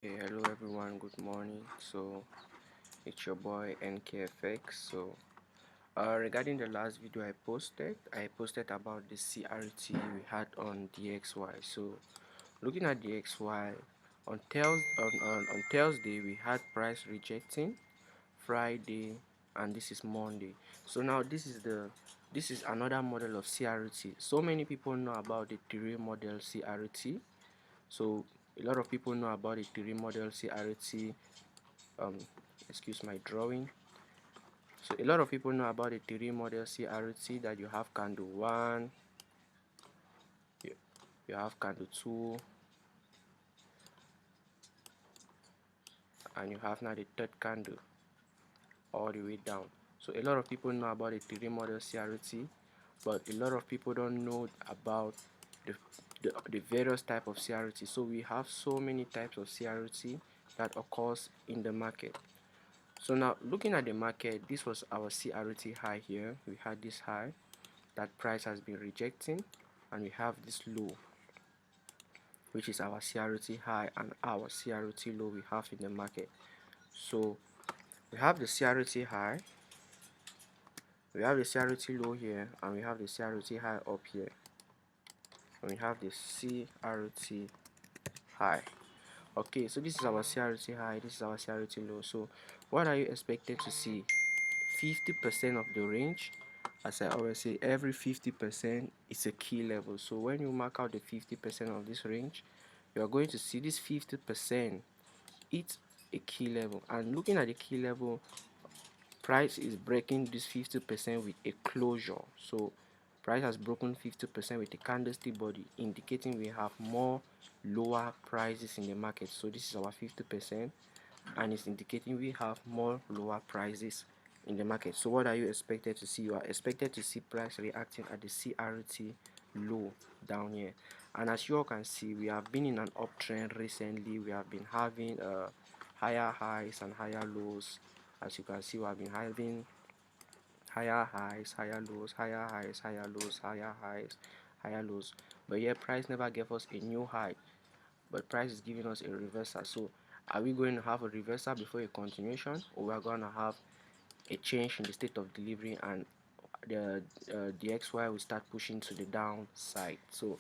Hello everyone, good morning. So it's your boy NKFX. Regarding the last video I posted about the CRT we had on DXY. So looking at DXY on Thursday we had price rejecting, Friday, and this is Monday. So now this is another model of CRT. So many people know about the 3 model CRT. So a lot of people know about the 3 model CRT. um Excuse my drawing. So a lot of people know about the 3 model CRT, that you have candle 1, you, you have candle 2, and you have now the third candle all the way down. So a lot of people know about the 3 model CRT, but a lot of people don't know about the, the various type of CRT. So we have so many types of CRT that occurs in the market. So now looking at the market, this was our CRT high here. We had this high that price has been rejecting, and we have this low, which is our CRT high and our CRT low we have in the market. So we have the CRT high, we have the CRT low here, and we have the CRT high up here, and we have the CRT high. Okay, so this is our CRT high, this is our CRT low. So what are you expected to see? 50% of the range. As I always say, every 50% is a key level. So when you mark out the 50% of this range, you are going to see this 50% it's a key level. And looking at the key level, price is breaking this 50% with a closure. So price has broken 50% with a candlestick body, indicating we have more lower prices in the market. So this is our 50%, and it's indicating we have more lower prices in the market. So what are you expected to see? You are expected to see price reacting at the CRT low down here. And as you all can see, we have been in an uptrend recently. We have been having higher highs and higher lows. As you can see, we have been having higher highs, higher lows, higher highs, higher lows, higher highs, higher lows. But yet price never gave us a new high, but price is giving us a reversal. So are we going to have a reversal before a continuation, or we are going to have a change in the state of delivery, and the XY will start pushing to the downside? So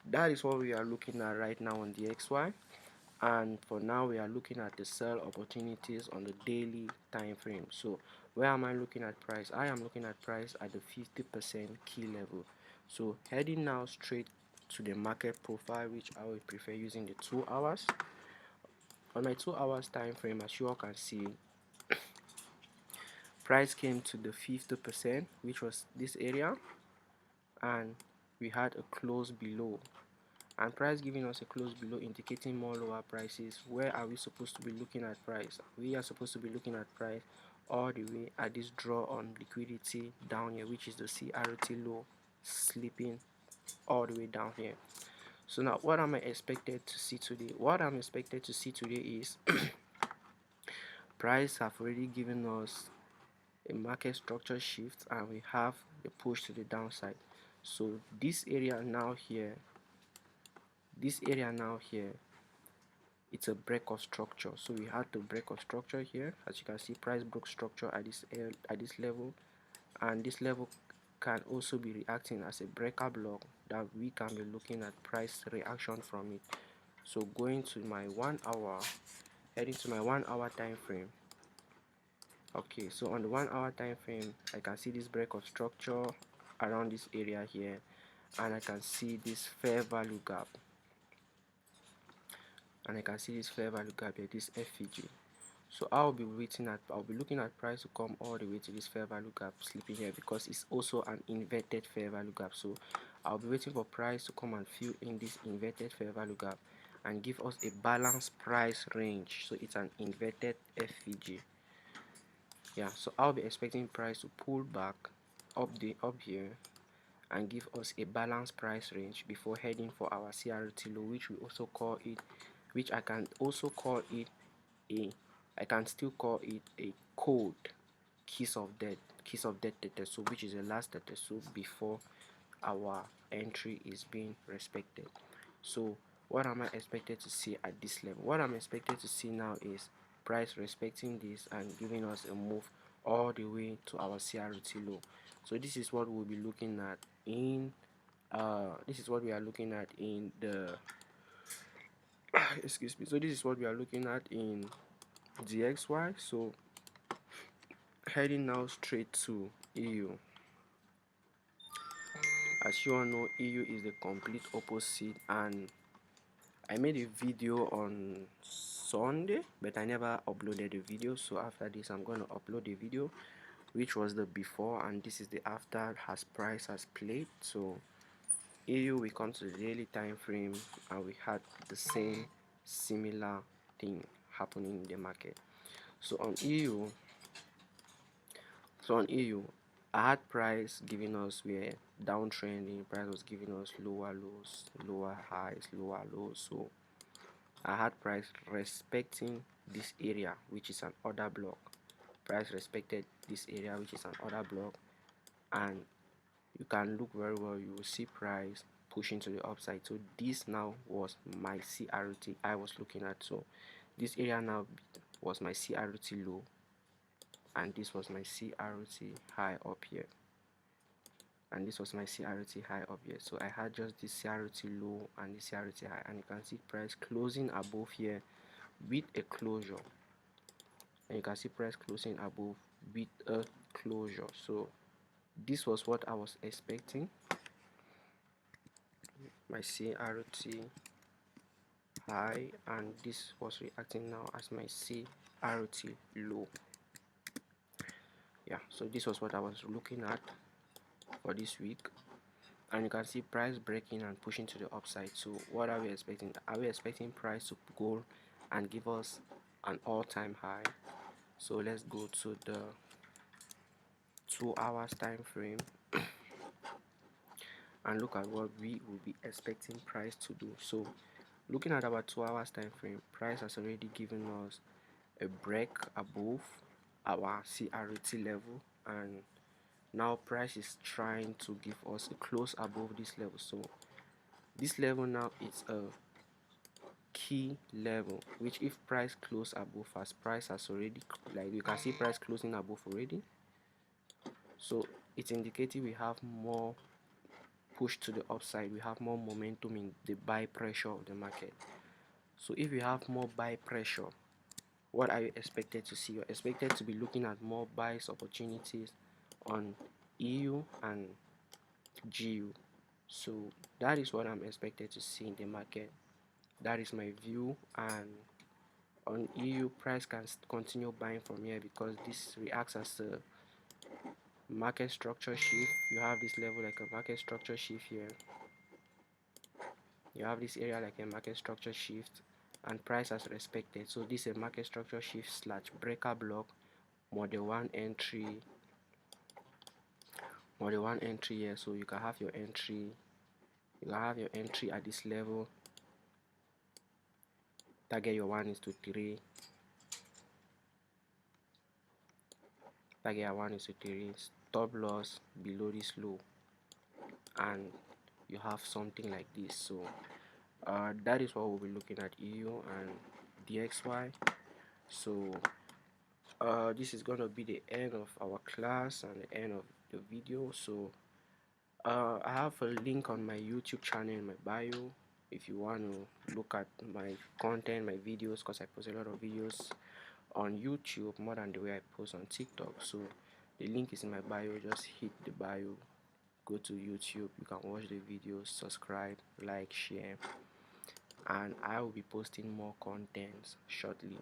that is what we are looking at right now on the XY. And for now we are looking at the sell opportunities on the daily time frame. So where am I looking at price? I am looking at price at the 50% key level. So heading now straight to the market profile, which I would prefer using the 2 hours. On my 2 hours time frame, as you all can see, price came to the 50%, which was this area, and we had a close below, and price giving us a close below, indicating more lower prices. Where are we supposed to be looking at price? We are supposed to be looking at price all the way at this draw on liquidity down here, which is the CRT low, slipping all the way down here. So now what am I expected to see today? What I'm expected to see today is price have already given us a market structure shift, and we have the push to the downside. So this area now here, it's a break of structure. So we had to break of structure here. As you can see, price broke structure at this level, and this level can also be reacting as a breaker block that we can be looking at price reaction from it. So going to my 1 hour, heading to my 1 hour time frame. Okay, so on the 1 hour time frame, I can see this break of structure around this area here, and I can see this fair value gap, here, this FVG. So I'll be looking at price to come all the way to this fair value gap, sleeping here, because it's also an inverted fair value gap. So I'll be waiting for price to come and fill in this inverted fair value gap and give us a balanced price range. So it's an inverted FVG. Yeah, so I'll be expecting price to pull back up here and give us a balanced price range before heading for our CRT low, which I can still call it a code kiss of death so which is the last so before our entry is being respected. So what am I expected to see at this level? What I'm expected to see now is price respecting this and giving us a move all the way to our CRT low. So this is what we'll be looking at in this is what we are looking at in the excuse me. So this is what we are looking at in DXY. So heading now straight to EU. As you all know, EU is the complete opposite, and I made a video on Sunday, but I never uploaded the video. So after this, I'm going to upload the video, which was the before, and this is the after as price has played. So EU, we come to the daily time frame, and we had the same similar thing happening in the market. So on EU, I had price giving us, we're downtrending. Price was giving us lower lows, lower highs, lower lows. So I had price respecting this area, which is an order block. Price respected this area, which is an order block, and you can look very well. You will see price pushing to the upside. So this now was my CRT I was looking at. So this area now was my CRT low, and this was my CRT high up here, and this was my CRT high up here. So I had just this CRT low and this CRT high, and you can see price closing above here with a closure, and you can see price closing above with a closure. So this was what I was expecting, my CRT high, and this was reacting now as my CRT low. Yeah, so this was what I was looking at for this week, and you can see price breaking and pushing to the upside. So what are we expecting? Are we expecting price to go and give us an all-time high? So let's go to the 2 hours time frame and look at what we will be expecting price to do. So looking at our 2 hours time frame, price has already given us a break above our CRT level, and now price is trying to give us a close above this level. So this level now is a key level, which if price close above, as price has already, like you can see price closing above already, so it's indicating we have more push to the upside, we have more momentum in the buy pressure of the market. So if you have more buy pressure, what are you expected to see? You're expected to be looking at more buys opportunities on EU and GU. So that is what I'm expected to see in the market. That is my view, and on EU, price can continue buying from here because this reacts as a market structure shift. You have this level like a market structure shift here. You have this area like a market structure shift, and price has respected. So this is a market structure shift slash breaker block, model 1 entry, model 1 entry here. So you can have your entry, at this level. Target your 1 is to 3. Target your 1 is to 3. Stop loss below this low, and you have something like this. So that is what we'll be looking at EU and DXY. So this is gonna be the end of our class and the end of the video. So I have a link on my YouTube channel in my bio if you want to look at my content, my videos, because I post a lot of videos on YouTube more than the way I post on TikTok. So the link is in my bio. Just hit the bio, go to YouTube, you can watch the videos, subscribe, like, share, and I will be posting more content shortly.